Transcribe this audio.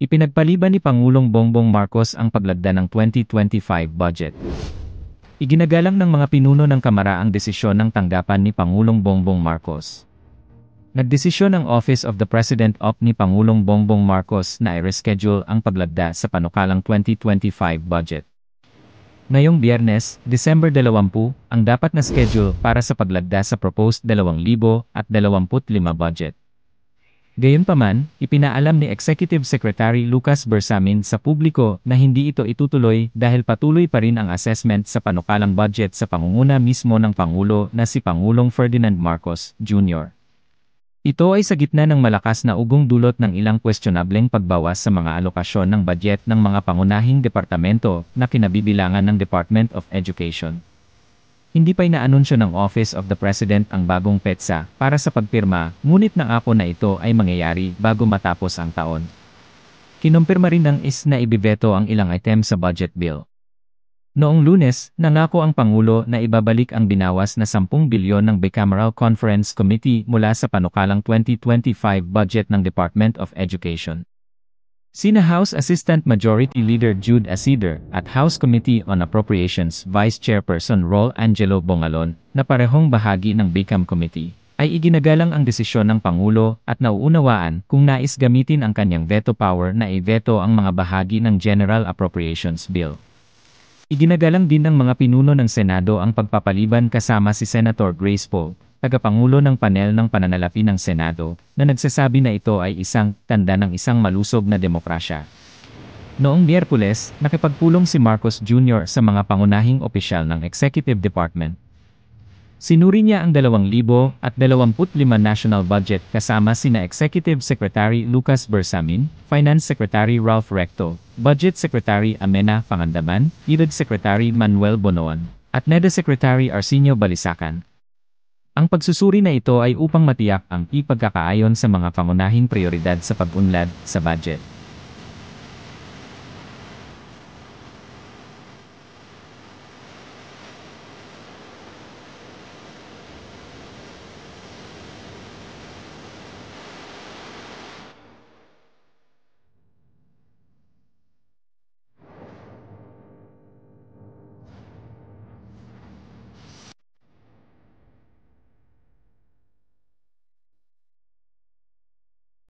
Ipinagpaliban ni Pangulong Bongbong Marcos ang paglagda ng 2025 budget. Iginagalang ng mga pinuno ng Kamara ang desisyon ng tanggapan ni Pangulong Bongbong Marcos. Nagdesisyon ang Office of the President of ni Pangulong Bongbong Marcos na i-reschedule ang paglagda sa panukalang 2025 budget. Ngayong Biyernes, December 20, ang dapat na schedule para sa paglagda sa proposed 2025 budget. Gayunpaman, ipinaalam ni Executive Secretary Lucas Bersamin sa publiko na hindi ito itutuloy dahil patuloy pa rin ang assessment sa panukalang budget sa pangunguna mismo ng Pangulo na si Pangulong Ferdinand Marcos, Jr. Ito ay sa gitna ng malakas na ugong dulot ng ilang questionableng pagbawas sa mga alokasyon ng budget ng mga pangunahing departamento na kinabibilangan ng Department of Education. Hindi pa inaanunsyo ng Office of the President ang bagong petsa para sa pagpirma, ngunit nangako na ito ay mangyayari bago matapos ang taon. Kinumpirma rin ng IS na ibiveto ang ilang item sa budget bill. Noong Lunes, nangako ang Pangulo na ibabalik ang binawas na 10 bilyon ng Bicameral Conference Committee mula sa panukalang 2025 budget ng Department of Education. Sina House Assistant Majority Leader Jude Asider at House Committee on Appropriations Vice Chairperson Rol Angelo Bongalon, na parehong bahagi ng BICAM Committee, ay iginagalang ang desisyon ng Pangulo at nauunawaan kung nais gamitin ang kanyang veto power na i-veto ang mga bahagi ng General Appropriations Bill. Iginagalang din ng mga pinuno ng Senado ang pagpapaliban kasama si Senator Grace Poe, tagapangulo ng panel ng pananalapi ng Senado, na nagsasabi na ito ay isang tanda ng isang malusog na demokrasya. Noong Miyerkules, nakipagpulong si Marcos Jr. sa mga pangunahing opisyal ng Executive Department. Sinuri niya ang 2025 national budget kasama sina Executive Secretary Lucas Bersamin, Finance Secretary Ralph Recto, Budget Secretary Amena Pangandaman, IRED Secretary Manuel Bonoan, at NEDA Secretary Arsenio Balisacan. Ang pagsusuri na ito ay upang matiyak ang ipagkakaayon sa mga pangunahing prioridad sa pag-unlad sa budget.